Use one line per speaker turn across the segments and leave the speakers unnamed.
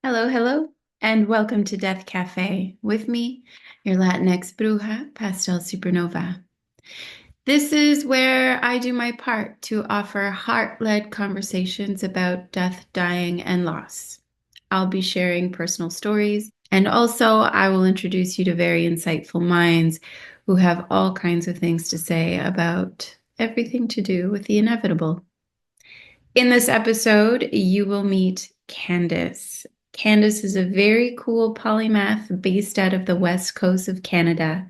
Hello, hello, and welcome to Death Cafe with me, your Latinx bruja, Pastel Supernova. This is where I do my part to offer heart-led conversations about death, dying, and loss. I'll be sharing personal stories, and also I will introduce you to very insightful minds who have all kinds of things to say about everything to do with the inevitable. In this episode, you will meet Candace. Candace is a very cool polymath based out of the west coast of Canada.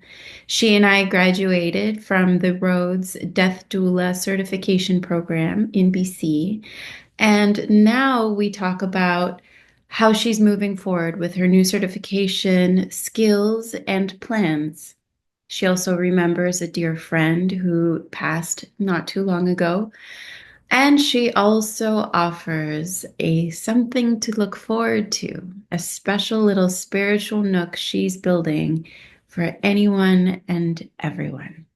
She and I graduated from the Rhodes Death Doula certification program in BC. And now we talk about how she's moving forward with her new certification, skills, and plans. She also remembers a dear friend who passed not too long ago, and she also offers a something to look forward to, a special little spiritual nook she's building for anyone and everyone.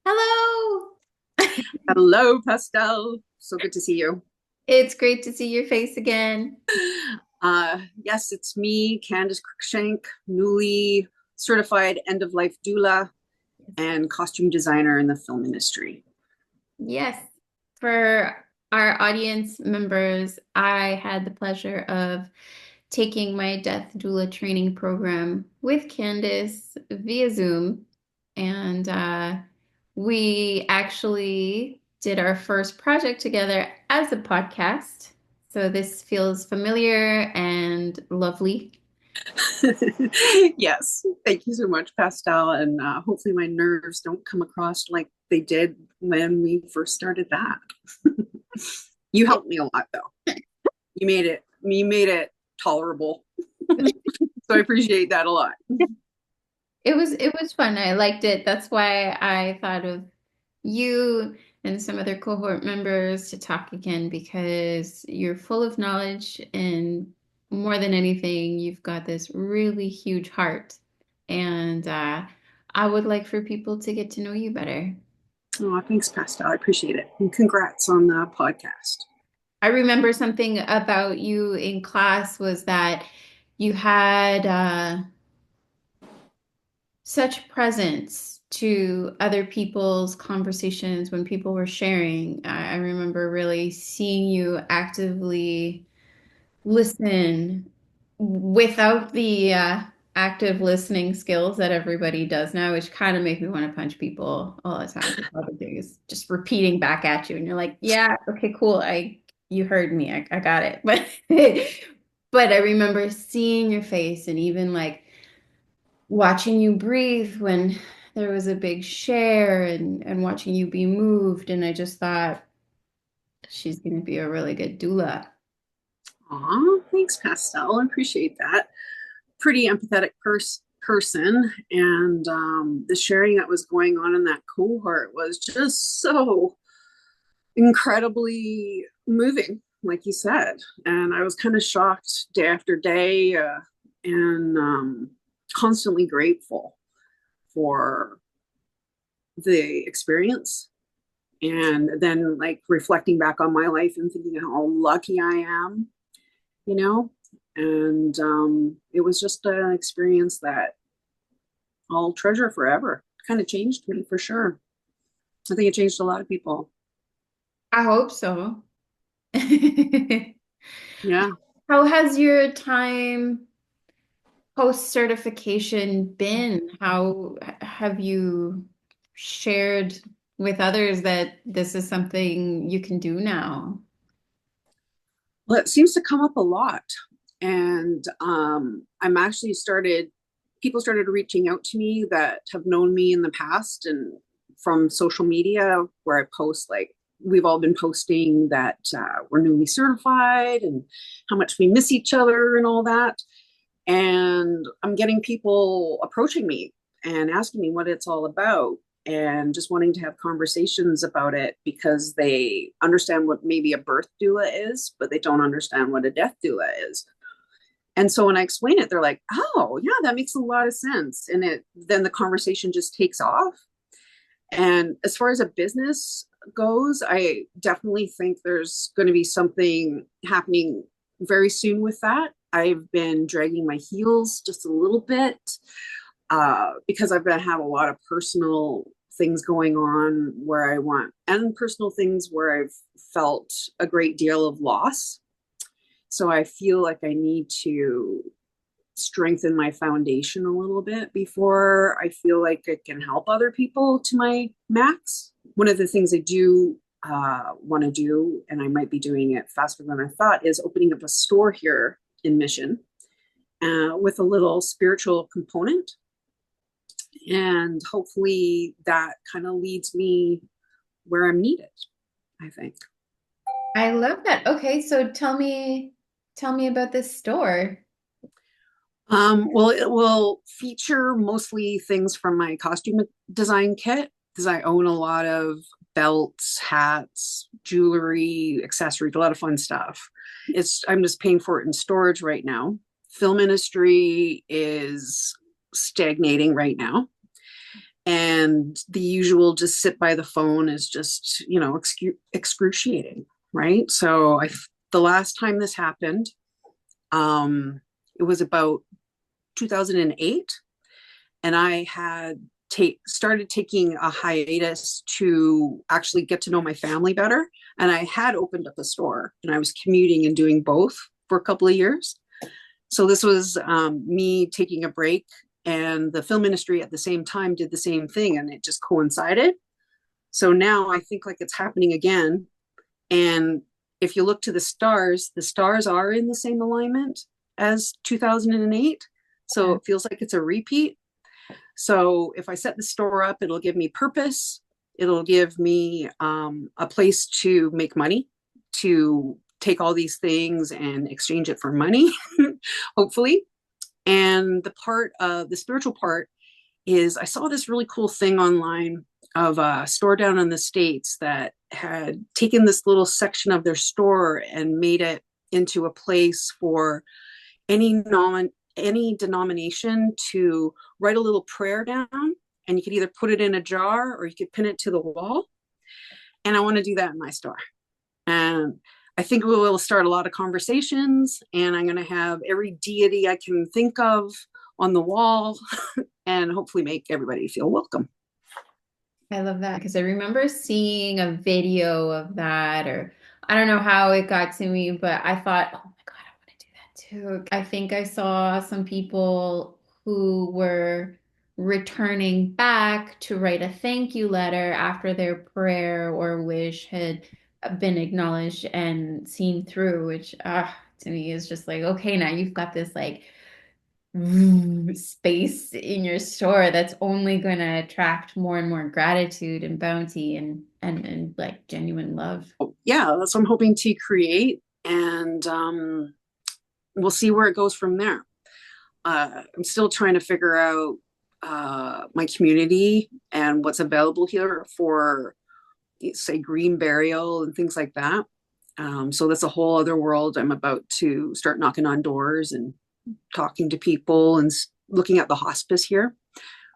Hello!
Hello, Pastel. So good to see you.
It's great to see your face again.
Yes, it's me, Candace Cruikshank, newly certified end of life doula and costume designer in the film industry.
Yes, for our audience members, I had the pleasure of taking my death doula training program with Candace via Zoom. And we actually did our first project together as a podcast. So this feels familiar and lovely.
Yes, thank you so much, Pastel. And hopefully, my nerves don't come across like they did when we first started that. You
Yeah,
helped me a lot, though. You made it tolerable. So I appreciate that a lot.
it was fun. I liked it. That's why I thought of you and some other cohort members to talk again because you're full of knowledge and more than anything, you've got this really huge heart. And I would like for people to get to know you better.
Oh, thanks, Pastel. I appreciate it. And congrats on the podcast.
I remember something about you in class was that you had such presence to other people's conversations when people were sharing. I remember really seeing you actively listen without the active listening skills that everybody does now, which kind of make me want to punch people all the time. All the thing is just repeating back at you, and you're like, "Yeah, okay, cool. You heard me. I got it." But but I remember seeing your face and even like watching you breathe when there was a big share and watching you be moved. And I just thought she's going to be a really good doula.
Aw, thanks, Pastel. I appreciate that. Pretty empathetic person, and the sharing that was going on in that cohort was just so incredibly moving, like you said. And I was kind of shocked day after day, and constantly grateful for the experience. And then, like, reflecting back on my life and thinking how lucky I am, you know. And it was just an experience that I'll treasure forever. Kind of changed me for sure. I think it changed a lot of people.
I hope so.
Yeah.
How has your time post certification been? How have you shared with others that this is something you can do now?
Well, it seems to come up a lot. And I'm actually people started reaching out to me that have known me in the past and from social media where I post, like, we've all been posting that we're newly certified and how much we miss each other and all that. And I'm getting people approaching me and asking me what it's all about and just wanting to have conversations about it because they understand what maybe a birth doula is, but they don't understand what a death doula is. And so when I explain it, they're like, "Oh, yeah, that makes a lot of sense." And then the conversation just takes off. And as far as a business goes, I definitely think there's going to be something happening very soon with that. I've been dragging my heels just a little bit because I've been have a lot of personal things going on where I want, and personal things where I've felt a great deal of loss. So I feel like I need to strengthen my foundation a little bit before I feel like it can help other people to my max. One of the things I do want to do, and I might be doing it faster than I thought, is opening up a store here in Mission with a little spiritual component. And hopefully that kind of leads me where I'm needed, I think.
I love that. Okay, so tell me about this store.
Well, it will feature mostly things from my costume design kit because I own a lot of belts, hats, jewelry, accessories, a lot of fun stuff. I'm just paying for it in storage right now. Film industry is stagnating right now. And the usual just sit by the phone is just, excruciating, right? So the last time this happened, um, it was about 2008, and I had started taking a hiatus to actually get to know my family better. And I had opened up a store, and I was commuting and doing both for a couple of years. So this was me taking a break, and the film industry at the same time did the same thing, and it just coincided. So now I think like it's happening again. And if you look to the stars are in the same alignment as 2008. So it feels like it's a repeat. So if I set the store up, it'll give me purpose. It'll give me a place to make money, to take all these things and exchange it for money, hopefully. And the spiritual part is I saw this really cool thing online of a store down in the States that had taken this little section of their store and made it into a place for any any denomination to write a little prayer down, and you could either put it in a jar or you could pin it to the wall. And I want to do that in my store. And I think we will start a lot of conversations, and I'm going to have every deity I can think of on the wall and hopefully make everybody feel welcome.
I love that because I remember seeing a video of that, or I don't know how it got to me, but I thought, oh my God, I want to do that too. I think I saw some people who were returning back to write a thank you letter after their prayer or wish had been acknowledged and seen through, which to me is just like, okay, now you've got this like space in your store that's only going to attract more and more gratitude and bounty and like genuine love.
Yeah, that's what I'm hoping to create. And we'll see where it goes from there. I'm still trying to figure out my community and what's available here for, say, green burial and things like that. So that's a whole other world. I'm about to start knocking on doors and talking to people and looking at the hospice here,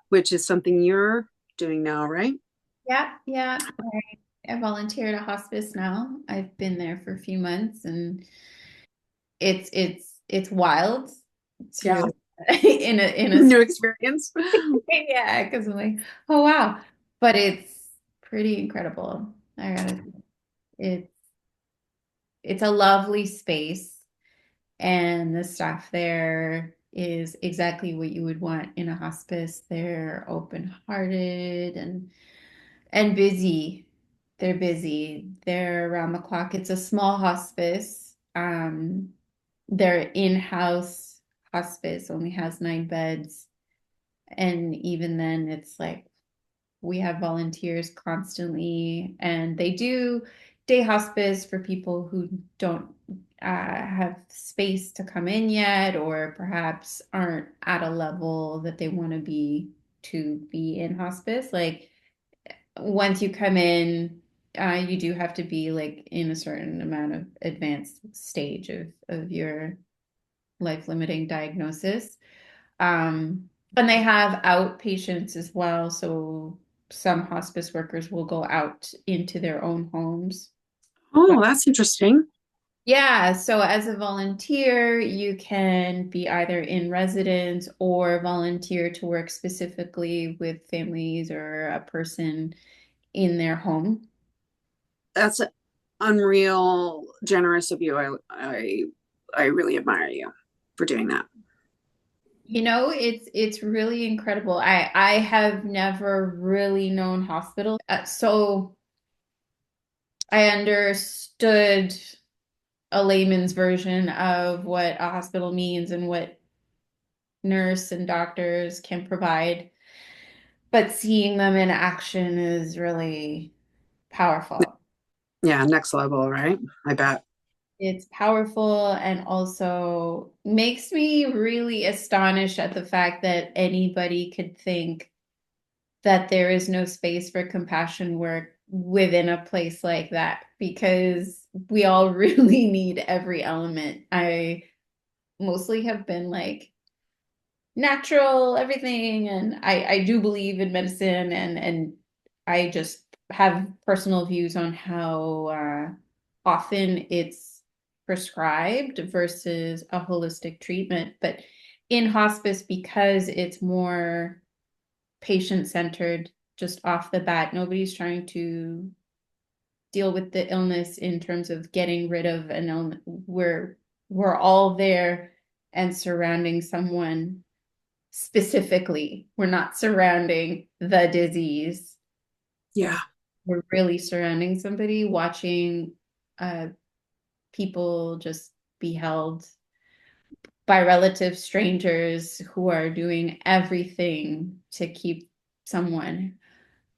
which is something you're doing now, right?
Yeah, yeah. I volunteer at a hospice now. I've been there for a few months and it's wild
Yeah.
to in a
New experience.
yeah, because I'm like, oh wow. But it's pretty incredible. I gotta it's it's a lovely space. And the staff there is exactly what you would want in a hospice. They're open-hearted and busy. They're busy. They're around the clock. It's a small hospice. Their in-house hospice only has 9 beds. And even then, it's like we have volunteers constantly, and they do day hospice for people who don't have space to come in yet, or perhaps aren't at a level that they want to be in hospice. Like once you come in, you do have to be like in a certain amount of advanced stage of your life limiting diagnosis. And they have outpatients as well. So some hospice workers will go out into their own homes. But
Oh, that's interesting.
yeah, so as a volunteer, you can be either in residence or volunteer to work specifically with families or a person in their home.
That's unreal generous of you. I really admire you for doing that.
It's really incredible. I have never really known hospital. So I understood a layman's version of what a hospital means and what nurse and doctors can provide, but seeing them in action is really powerful.
Yeah, next level, right? I bet.
It's powerful and also makes me really astonished at the fact that anybody could think that there is no space for compassion work within a place like that because we all really need every element. I mostly have been like natural everything, and I do believe in medicine, and I just have personal views on how often it's prescribed versus a holistic treatment. But in hospice, because it's more patient centered, just off the bat, nobody's trying to deal with the illness in terms of getting rid of an illness. We're all there and surrounding someone specifically. We're not surrounding the disease.
Yeah.
We're really surrounding somebody, watching uh, people just be held by relative strangers who are doing everything to keep someone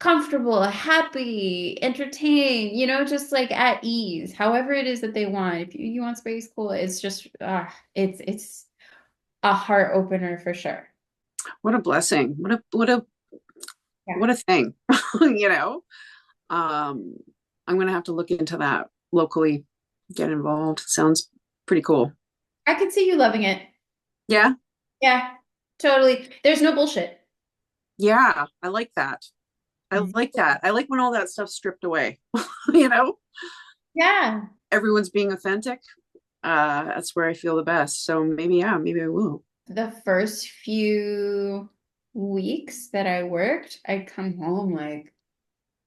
comfortable, happy, entertained, just like at ease, however it is that they want. If you want space, cool. It's just, it's a heart opener for sure.
What a blessing.
Yeah.
What a thing. you know. Um, I'm gonna have to look into that locally, get involved. Sounds pretty cool.
I could see you loving it.
Yeah,
Yeah, totally. There's no bullshit.
yeah, I like that. I like that. I like when all that stuff's stripped away. you know,
Yeah.
everyone's being authentic. That's where I feel the best. So maybe, yeah, maybe I will.
The first few weeks that I worked, I'd come home like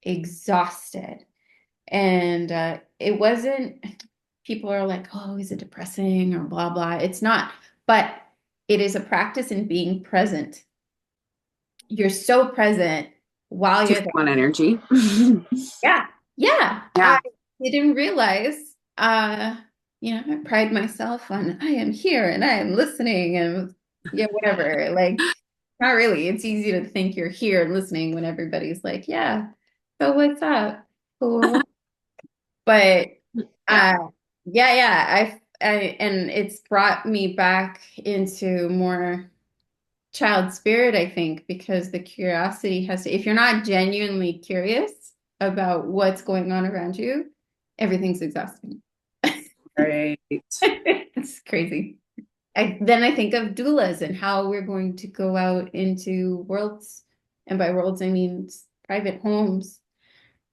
exhausted. And it wasn't, people are like, oh, is it depressing or blah, blah. It's not, but it is a practice in being present. You're so present while you're
Takes
there.
on energy.
Yeah. Yeah. I
yeah.
didn't realize, I pride myself on I am here and I am listening and yeah, whatever. Like, not really. It's easy to think you're here and listening when everybody's like, yeah, so what's up? Cool. But
Yeah.
uh yeah, and it's brought me back into more child spirit, I think, because the curiosity has to, if you're not genuinely curious about what's going on around you, everything's exhausting.
Right.
It's crazy. Then I think of doulas and how we're going to go out into worlds, and by worlds I mean private homes,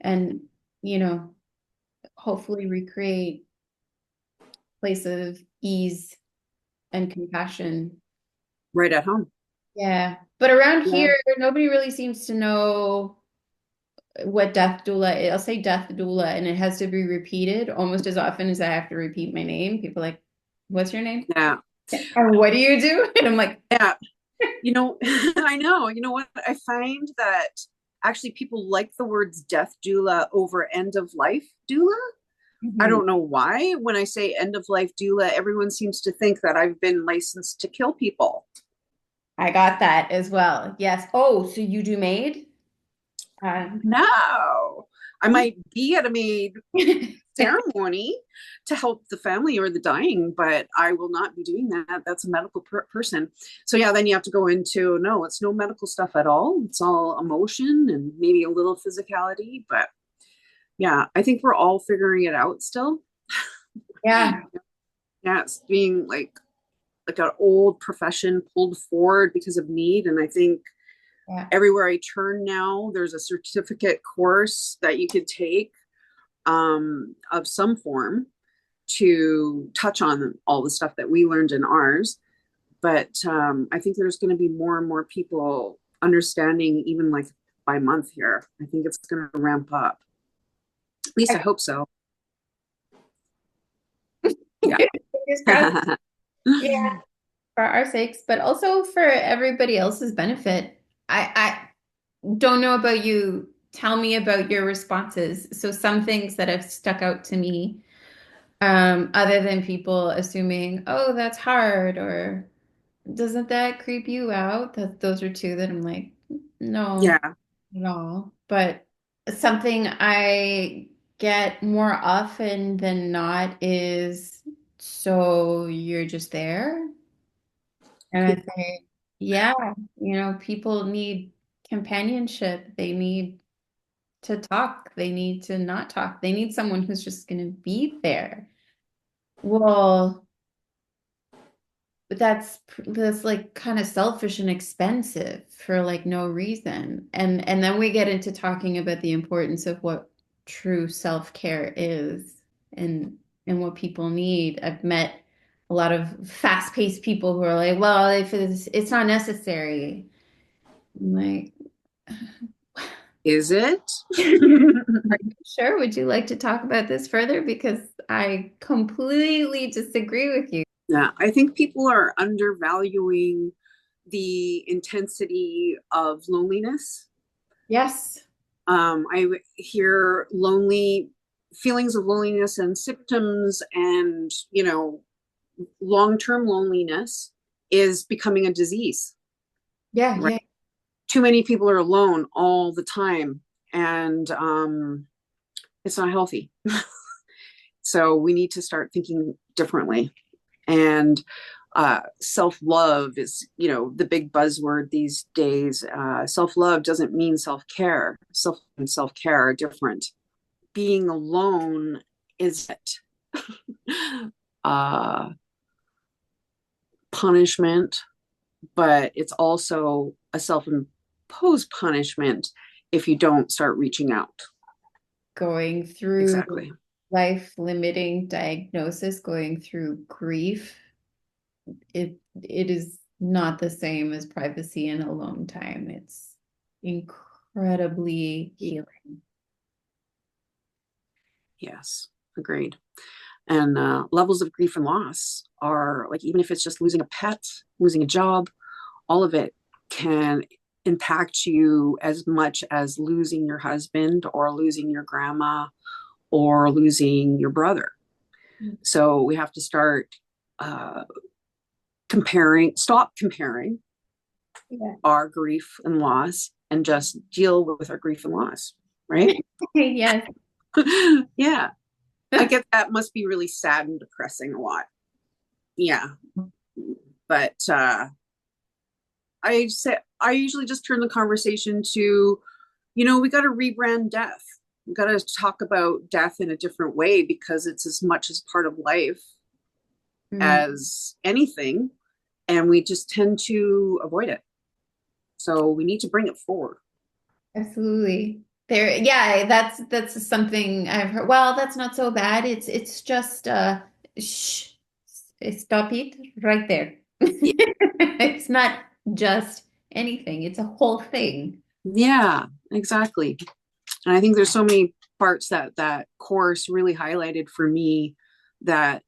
and you know, hopefully recreate place of ease and compassion.
Right at home.
Yeah. But around
Yeah.
here, nobody really seems to know what death doula is. I'll say death doula, and it has to be repeated almost as often as I have to repeat my name. People are like, what's your name?
Yeah.
And what do you do? And I'm like,
Yeah. I know. You know what? I find that actually people like the words death doula over end of life doula. I
mhm.
don't know why. When I say end of life doula, everyone seems to think that I've been licensed to kill people.
I got that as well. Yes. Oh, so you do maid? Uh,
No, I might be at a maid ceremony to help the family or the dying, but I will not be doing that. That's a medical person. So yeah, then you have to go into no, it's no medical stuff at all. It's all emotion and maybe a little physicality, but yeah, I think we're all figuring it out still.
yeah.
Yeah, it's being like an old profession pulled forward because of need, and I think
Yeah.
Everywhere I turn now, there's a certificate course that you could take of some form to touch on all the stuff that we learned in ours. But I think there's going to be more and more people understanding, even like by month here. I think it's going to ramp up. At least I hope so. Yeah.
Fingers crossed. Yeah, for our sakes, but also for everybody else's benefit. I don't know about you. Tell me about your responses. So some things that have stuck out to me, other than people assuming, oh, that's hard, or doesn't that creep you out? That those are two that I'm like, no,
Yeah.
not at all. But something I get more often than not is, so you're just there? And I say, yeah, people need companionship. They need to talk. They need to not talk. They need someone who's just going to be there. Well, but that's like kind of selfish and expensive for like no reason. And then we get into talking about the importance of what true self-care is and what people need. I've met a lot of fast-paced people who are like, well, if it's not necessary. I'm like,
Is it?
are you sure? Would you like to talk about this further? Because I completely disagree with you.
Yeah, I think people are undervaluing the intensity of loneliness.
Yes.
I hear lonely feelings of loneliness and symptoms, and long-term loneliness is becoming a disease,
Yeah,
right?
yeah.
Too many people are alone all the time, and it's not healthy. So we need to start thinking differently. And self-love is, the big buzzword these days. Self-love doesn't mean self-care. Self and self-care are different. Being alone is it. uh, Punishment, but it's also a self-imposed punishment if you don't start reaching out.
Going through
Exactly.
life-limiting diagnosis, going through grief, it is not the same as privacy and alone time. It's incredibly healing.
Yes, agreed. And levels of grief and loss are like, even if it's just losing a pet, losing a job, all of it can impact you as much as losing your husband or losing your grandma or losing your brother. So we have to start uh, stop comparing
Yeah.
our grief and loss and just deal with our grief and loss, right?
Yes.
Yeah. I get that must be really sad and depressing a lot. Yeah. But I usually just turn the conversation to, we got to rebrand death. We got to talk about death in a different way because it's as much as part of life
Mm,
as anything, and we just tend to avoid it. So we need to bring it forward.
absolutely. There, yeah, that's something I've heard. Well, that's not so bad. It's just shh, stop it right there. It's not just anything, it's a whole thing.
Yeah, exactly. And I think there's so many parts that course really highlighted for me that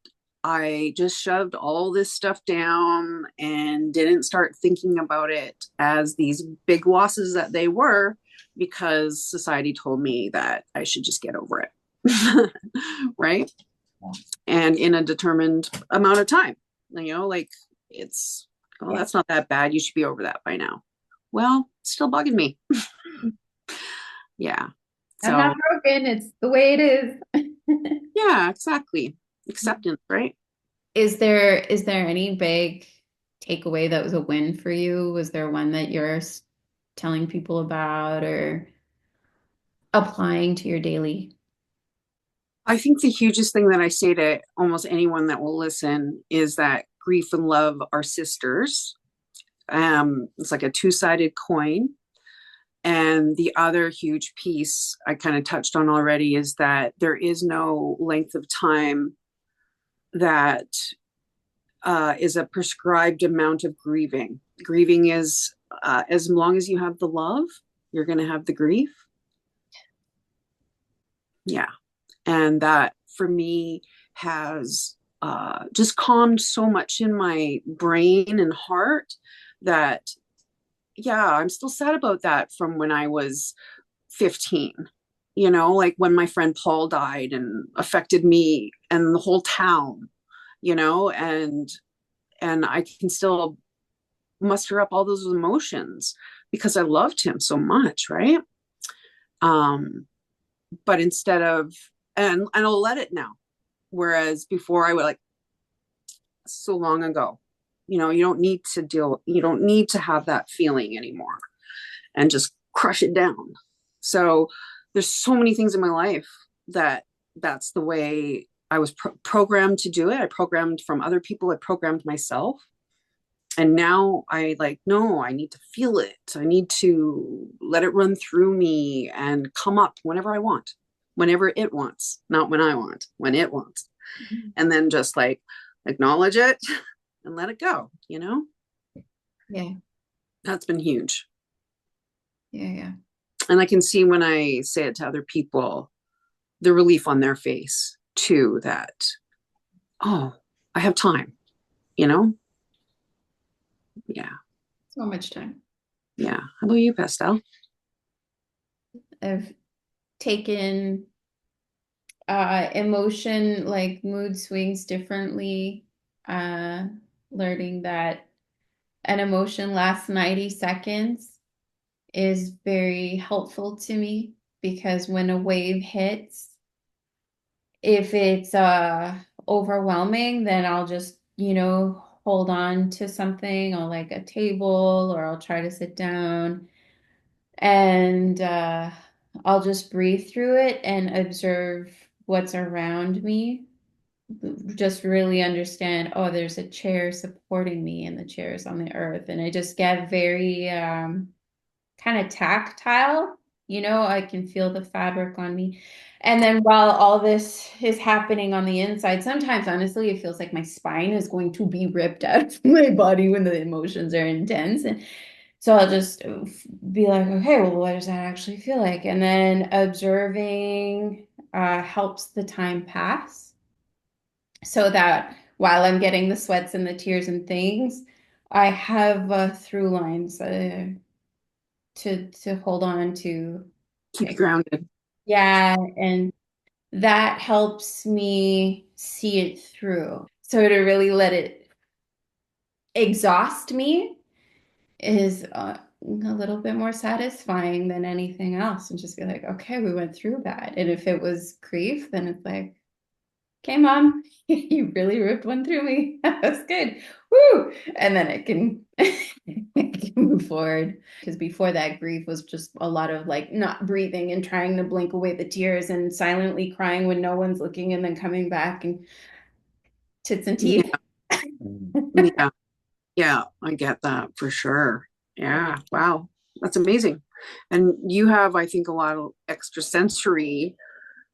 I just shoved all this stuff down and didn't start thinking about it as these big losses that they were, because society told me that I should just get over it. Right. And in a determined amount of time, like it's, oh,
Yeah.
that's not that bad. You should be over that by now. Well, it's still bugging me. Yeah.
I'm not
So,
broken. It's the way it is.
yeah, exactly. Acceptance, right?
Is there any big takeaway that was a win for you? Was there one that you're telling people about or applying to your daily?
I think the hugest thing that I say to almost anyone that will listen is that grief and love are sisters. It's like a two-sided coin. And the other huge piece I kind of touched on already is that there is no length of time that is a prescribed amount of grieving. Grieving is as long as you have the love, you're going to have the grief. Yeah. And that for me has just calmed so much in my brain and heart that, yeah, I'm still sad about that from when I was 15. You know, like when my friend Paul died and affected me and the whole town, you know, and I can still muster up all those emotions because I loved him so much, right? Um, but instead of and I'll let it now. Whereas before I would like so long ago, you know, you don't need to have that feeling anymore and just crush it down. So there's so many things in my life that that's the way I was programmed to do it. I programmed from other people, I programmed myself. And now I like, no, I need to feel it. I need to let it run through me and come up whenever I want, whenever it wants, not when I want, when it wants. And then just like acknowledge it and let it go, you know?
Yeah.
That's been huge.
Yeah. Yeah.
And I can see when I say it to other people, the relief on their face too, that, oh, I have time, you know? Yeah.
So much time.
Yeah. How about you, Pastel?
I've taken emotion, like mood swings differently, uh learning that an emotion lasts 90 seconds is very helpful to me because when a wave hits, if it's overwhelming, then I'll just, hold on to something or like a table, or I'll try to sit down and I'll just breathe through it and observe what's around me. Just really understand, oh, there's a chair supporting me and the chair is on the earth. And I just get very kind of tactile. I can feel the fabric on me. And then while all this is happening on the inside, sometimes honestly, it feels like my spine is going to be ripped out of my body when the emotions are intense. And so I'll just be like, okay, well, what does that actually feel like? And then observing helps the time pass so that while I'm getting the sweats and the tears and things, I have through lines to hold on to.
Keep you grounded.
Yeah, and that helps me see it through. So to really let it exhaust me is a little bit more satisfying than anything else, and just be like, okay, we went through that. And if it was grief, then it's like, okay, mom, you really ripped one through me. That was good. Woo! And then it can, it can move forward. Because before that, grief was just a lot of like not breathing and trying to blink away the tears and silently crying when no one's looking and then coming back and tits and teeth.
Yeah. Yeah. Yeah. I get that for sure. Yeah. Wow. That's amazing. And you have, I think, a lot of extrasensory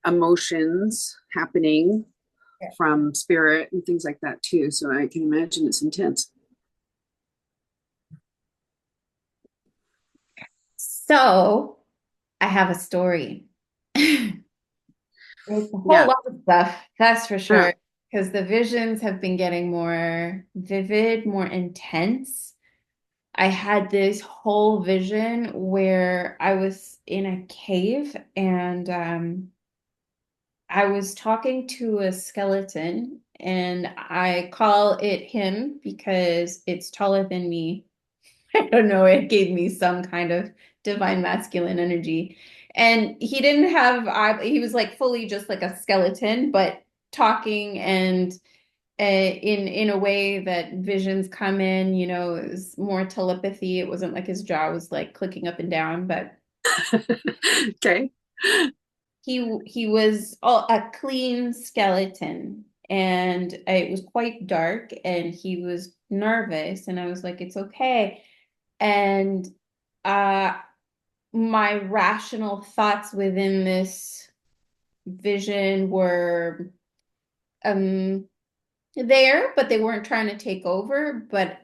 emotions happening from spirit and things like that too. So I can imagine it's intense.
So I have a story. It's a whole
Yeah.
lot of stuff, that's for
Yeah.
sure. Because the visions have been getting more vivid, more intense. I had this whole vision where I was in a cave and I was talking to a skeleton, and I call it him because it's taller than me. I don't know, it gave me some kind of divine masculine energy. And he didn't have, he was like fully just like a skeleton, but talking and in a way that visions come in, it was more telepathy. It wasn't like his jaw was like clicking up and down, but
Okay.
he was a clean skeleton, and it was quite dark, and he was nervous, and I was like, it's okay. And uh my rational thoughts within this vision were um there, but they weren't trying to take over. But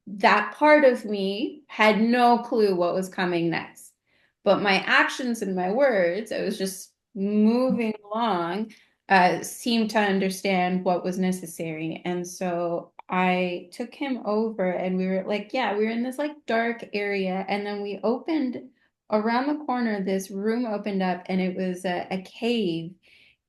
that part of me had no clue what was coming next. But my actions and my words, I was just moving along, seemed to understand what was necessary. And so I took him over and we were like, yeah, we were in this like dark area. And then we opened around the corner, this room opened up and it was a cave.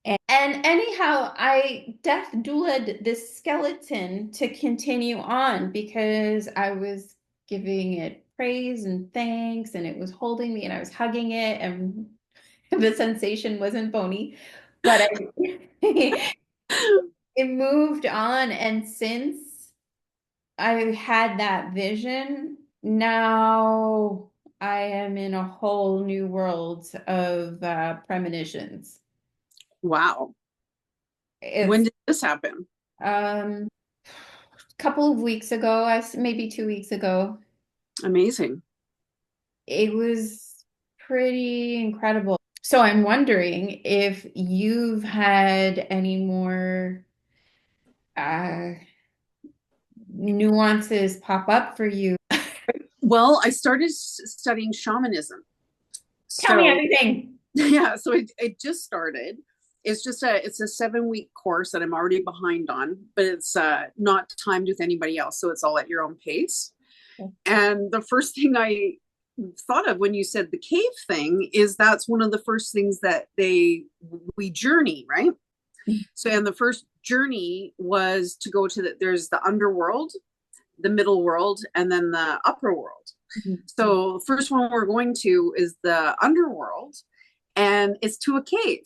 And anyhow, I death doulaed this skeleton to continue on because I was giving it praise and thanks, and it was holding me, and I was hugging it, and the sensation wasn't bony, but it moved on. And since I had that vision, now I am in a whole new world of premonitions.
Wow. When
It's
did this happen?
a couple of weeks ago, maybe 2 weeks ago.
Amazing.
It was pretty incredible. So I'm wondering if you've had any more uh, nuances pop up for you.
Well, I started studying shamanism.
Tell me
So
everything.
yeah, so it just started. It's a 7 week course that I'm already behind on, but it's not timed with anybody else, so it's all at your own pace. And the first thing I thought of when you said the cave thing is that's one of the first things that we journey, right? So and the first journey was to go to there's the underworld, the middle world, and then the upper world. So the first one we're going to is the underworld, and it's to a cave.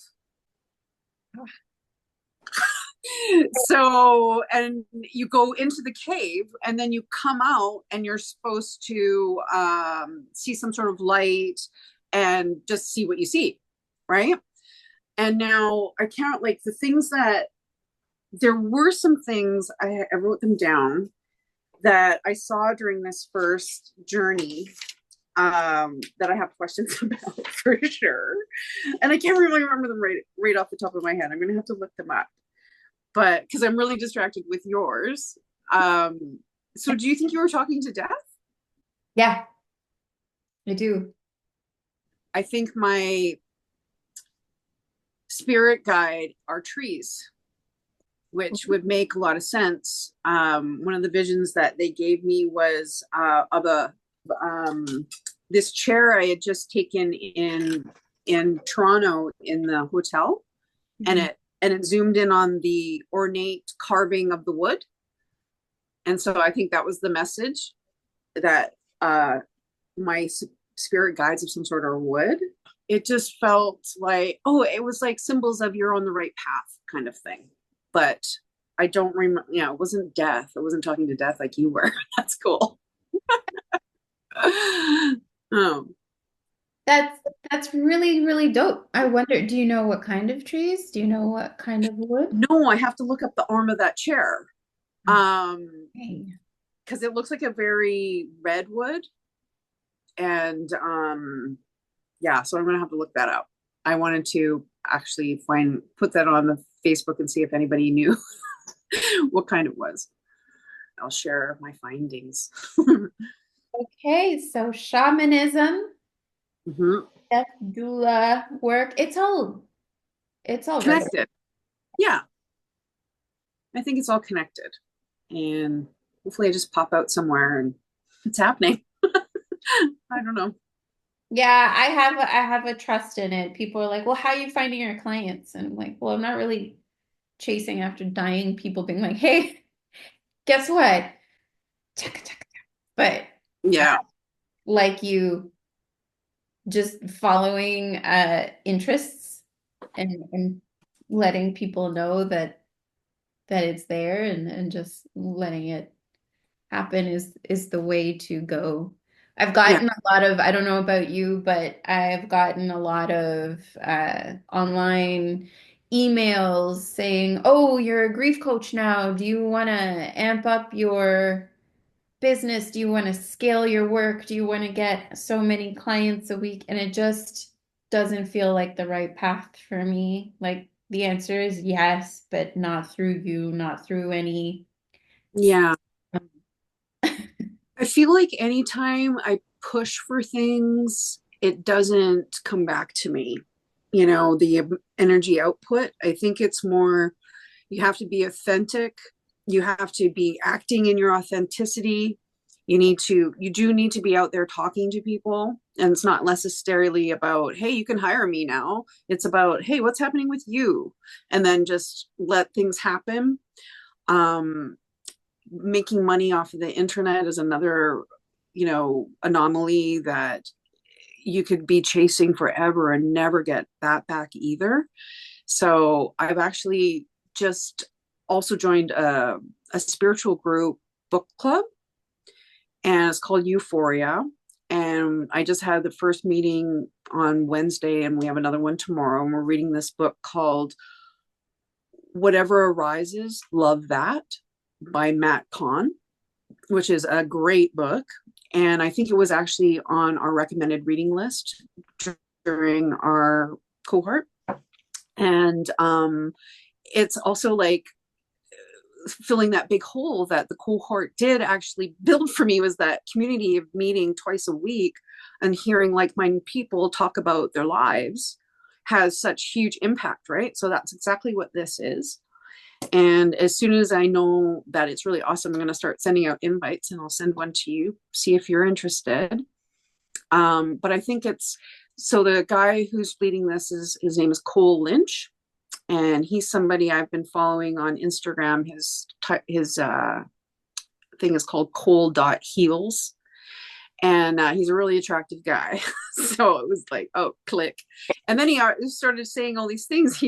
So and you go into the cave and then you come out and you're supposed to see some sort of light and just see what you see, right? And now I count like the things that there were some things I wrote them down that I saw during this first journey, that I have questions about for sure. And I can't really remember them right off the top of my head. I'm gonna have to look them up. But because I'm really distracted with yours. So do you think you were talking to death?
Yeah, I do.
I think my spirit guide are trees, which would make a lot of sense. One of the visions that they gave me was of a this chair I had just taken in Toronto in the hotel, and
Mhm.
it zoomed in on the ornate carving of the wood, and so I think that was the message that my spirit guides of some sort of wood. It just felt like, oh, it was like symbols of you're on the right path kind of thing. But I don't remember, it wasn't death. I wasn't talking to death like you were. That's cool. Oh,
That's that's really, really dope. I wonder, do you know what kind of trees? Do you know what kind of wood?
no, I have to look up the arm of that chair. Um,
Okay.
because it looks like a very red wood. And yeah, so I'm gonna have to look that up. I wanted to actually put that on the Facebook and see if anybody knew what kind it was. I'll share my findings.
Okay, so shamanism,
Mhm.
death doula work, it's all right.
Connected. Yeah, I think it's all connected. And hopefully I just pop out somewhere and it's happening. I don't know.
Yeah, I have a trust in it. People are like, "Well, how are you finding your clients?" And I'm like, "Well, I'm not really chasing after dying people being like, "Hey, guess what?" Chaka, chaka, chaka. But
Yeah.
like you just following interests and letting people know that it's there and just letting it happen is the way to go. I've
Yeah.
gotten a lot of, I don't know about you, but I've gotten a lot of online emails saying, "Oh, you're a grief coach now. Do you want to amp up your business? Do you want to scale your work? Do you want to get so many clients a week? And it just doesn't feel like the right path for me. Like the answer is yes, but not through you, not through any.
Yeah. I feel like anytime I push for things, it doesn't come back to me. The energy output. I think it's more, you have to be authentic. You have to be acting in your authenticity. You do need to be out there talking to people. And it's not necessarily about, hey, you can hire me now. It's about, hey, what's happening with you? And then just let things happen. Um, Making money off of the internet is another, anomaly that you could be chasing forever and never get that back either. So I've actually just also joined a spiritual group book club, and it's called Euphoria. And I just had the first meeting on Wednesday, and we have another one tomorrow. And we're reading this book called Whatever Arises, Love That by Matt Kahn, which is a great book. And I think it was actually on our recommended reading list during our cohort. And it's also like filling that big hole that the cohort did actually build for me, was that community of meeting twice a week and hearing like-minded people talk about their lives has such huge impact, right? So that's exactly what this is. And as soon as I know that it's really awesome, I'm going to start sending out invites, and I'll send one to you, see if you're interested. But I think it's, so the guy who's leading this his name is Cole Lynch, and he's somebody I've been following on Instagram. His thing is called Cole.heals, and he's a really attractive guy. So it was like, oh, click. And then he started saying all these things.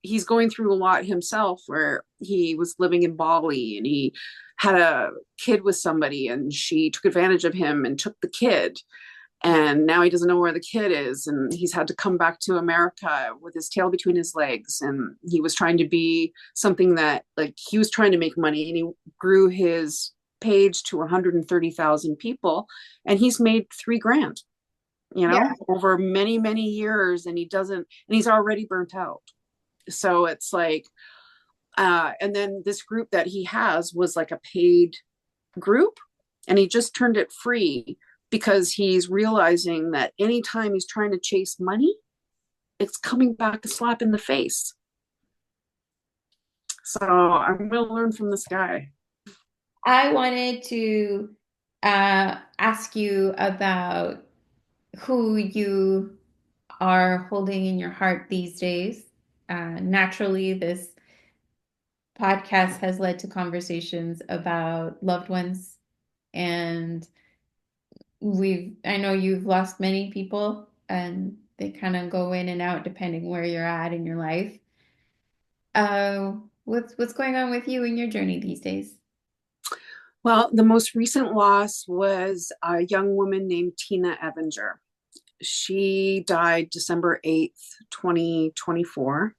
He's going through a lot himself, where he was living in Bali and he had a kid with somebody, and she took advantage of him and took the kid. And now he doesn't know where the kid is, and he's had to come back to America with his tail between his legs. And he was trying to be something that, like, he was trying to make money, and he grew his page to 130,000 people, and he's made 3 grand,
Yeah.
over many, many years. And he's already burnt out. So it's like, and then this group that he has was like a paid group, and he just turned it free because he's realizing that anytime he's trying to chase money, it's coming back a slap in the face. So I'm going to learn from this guy.
I wanted to ask you about who you are holding in your heart these days. Naturally, this podcast has led to conversations about loved ones, and I know you've lost many people, and they kind of go in and out depending where you're at in your life. What's going on with you in your journey these days?
Well, the most recent loss was a young woman named Tina Evinger. She died December 8th, 2024,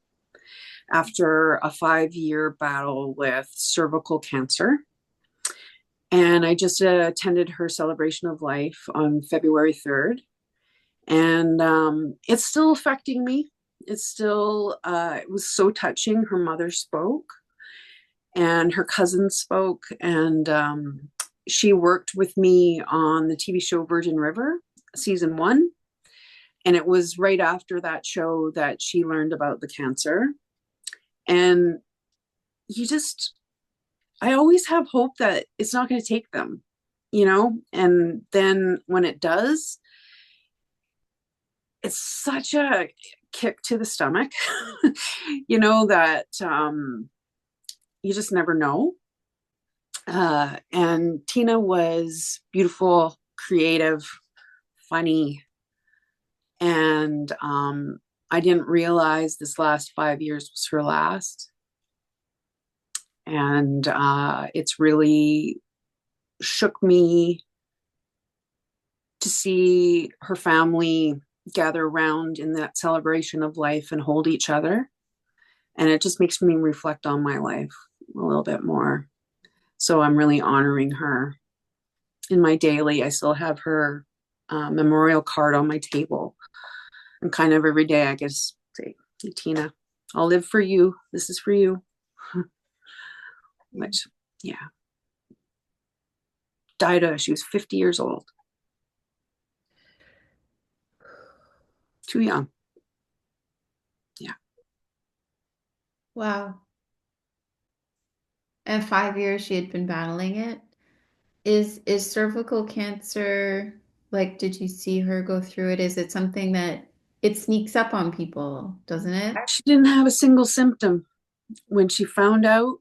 after a 5-year battle with cervical cancer. And I just attended her celebration of life on February 3rd. And it's still affecting me. It was so touching. Her mother spoke, and her cousin spoke, and she worked with me on the TV show Virgin River, season 1. And it was right after that show that she learned about the cancer. And you just, I always have hope that it's not going to take them, And then when it does, it's such a kick to the stomach, that you just never know. And Tina was beautiful, creative, funny. And I didn't realize this last 5 years was her last. And it's really shook me to see her family gather around in that celebration of life and hold each other. And it just makes me reflect on my life a little bit more. So I'm really honoring her in my daily. I still have her memorial card on my table. And kind of every day I guess say, hey, Tina, I'll live for you. This is for you. Which, yeah, died she was 50 years old. Too young. Yeah.
Wow. And 5 years she had been battling it. Is cervical cancer, like, did you see her go through it? Is it something that it sneaks up on people, doesn't it?
She didn't have a single symptom. When she found out,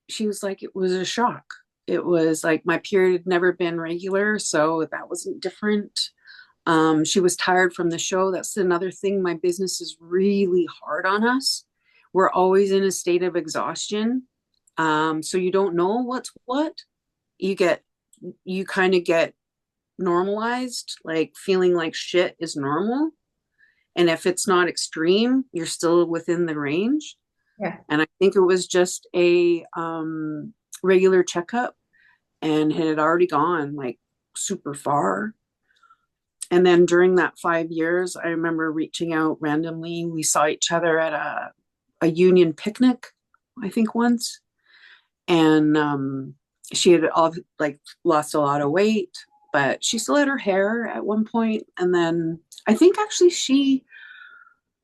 she was like, it was a shock. It was like my period had never been regular, so that wasn't different. She was tired from the show. That's another thing. My business is really hard on us. We're always in a state of exhaustion. So you don't know what's what. You get, you kind of get normalized, like feeling like shit is normal. And if it's not extreme, you're still within the range.
Yeah.
And I think it was just a regular checkup and it had already gone like super far. And then during that 5 years, I remember reaching out randomly. We saw each other at a union picnic, I think once. And she had all like lost a lot of weight, but she still had her hair at one point. And then I think actually she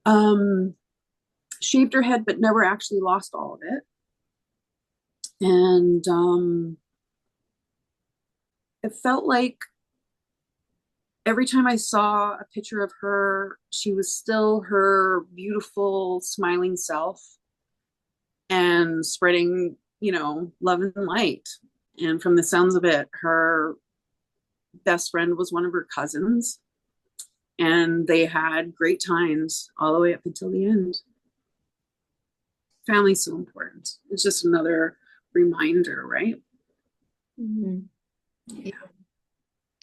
um, shaved her head, but never actually lost all of it. And it felt like every time I saw a picture of her, she was still her beautiful, smiling self and spreading, love and light. And from the sounds of it, her best friend was one of her cousins, and they had great times all the way up until the end. Family's so important. It's just another reminder, right?
Mhm.
Yeah.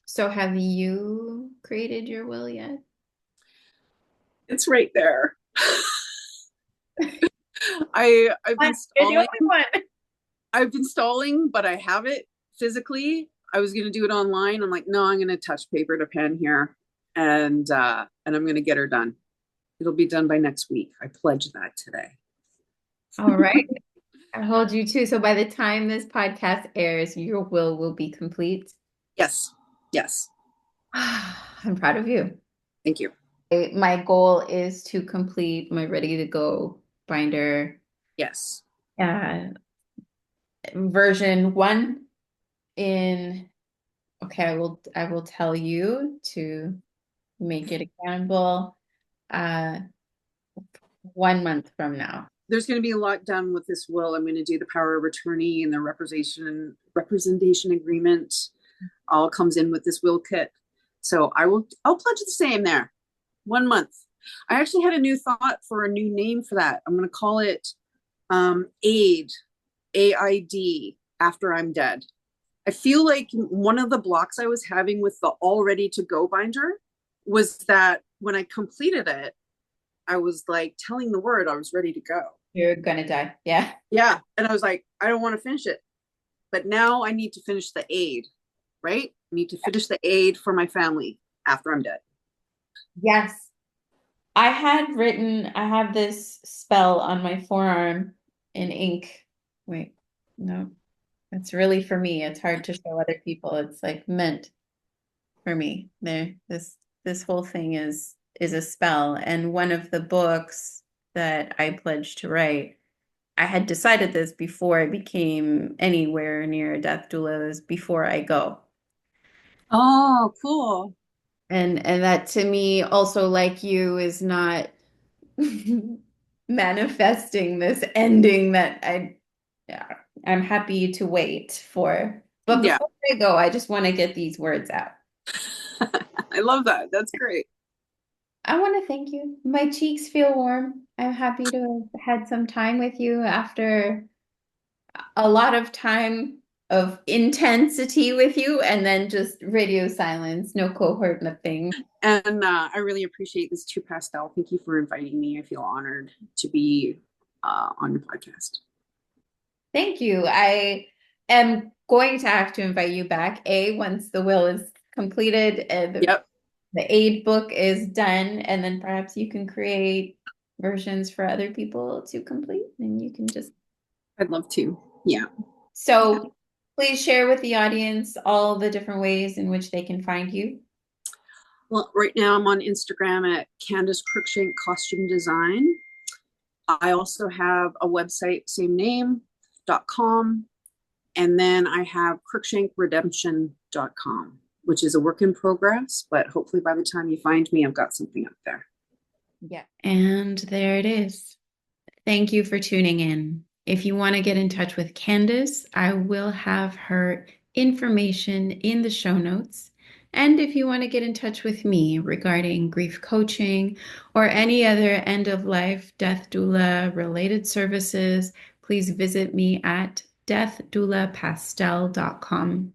So have you created your will yet?
It's right there. I've been
You're the
stalling.
only one.
I've been stalling, but I have it physically. I was gonna do it online. I'm like, no, I'm gonna touch paper to pen here, and I'm gonna get her done. It'll be done by next week. I pledge that today.
All right. I hold you too. So by the time this podcast airs, your will be complete.
Yes, yes.
I'm proud of you.
Thank you.
My goal is to complete my ready to go binder
Yes.
uh, version one in, okay, I will tell you to make it accountable 1 month from now.
There's going to be a lot done with this will. I'm going to do the power of attorney and the representation agreement. All comes in with this will kit. So I'll pledge the same there. 1 month. I actually had a new thought for a new name for that. I'm going to call it AID, AID, after I'm dead. I feel like one of the blocks I was having with the all ready to go binder was that when I completed it, I was like telling the word I was ready to go.
You're gonna die. Yeah.
Yeah. And I was like, I don't want to finish it. But now I need to finish the aid, right? I need to finish the aid for my family after I'm dead.
Yes. I have this spell on my forearm in ink. Wait, no, it's really for me. It's hard to show other people. It's like meant for me. This whole thing is a spell. And one of the books that I pledged to write, I had decided this before I became anywhere near a death doula, was before I go.
Oh, cool.
And that to me also, like you, is not manifesting this ending that yeah, I'm happy to wait for. But
Yeah.
before I go, I just want to get these words out.
I love that. That's great.
I want to thank you. My cheeks feel warm. I'm happy to have had some time with you after a lot of time of intensity with you and then just radio silence, no cohort, nothing.
And I really appreciate this too, Pastel. Thank you for inviting me. I feel honored to be on your podcast.
Thank you. am going to have to invite you back, once the will is completed and
Yep,
the aid book is done, and then perhaps you can create versions for other people to complete, and you can just.
I'd love to. Yeah. Yeah.
So please share with the audience all the different ways in which they can find you.
Well, right now I'm on Instagram at Candace Cruikshank Costume Design. I also have a website, same name.com. And then I have crookshankredemption.com, which is a work in progress, but hopefully by the time you find me, I've got something up there.
Yeah. And there it is. Thank you for tuning in. If you want to get in touch with Candace, I will have her information in the show notes. And if you want to get in touch with me regarding grief coaching or any other end of life death doula related services, please visit me at deathdoulapastel.com.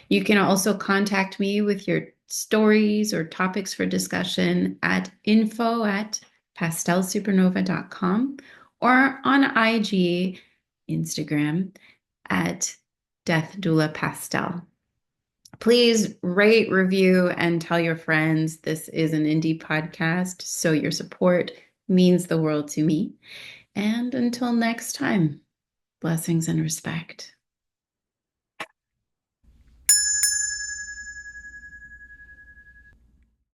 You can also contact me with your stories or topics for discussion at info@pastelsupernova.com or on IG, Instagram at Death Doula Pastel. Please rate, review, and tell your friends. This is an indie podcast, so your support means the world to me. And until next time, blessings and respect.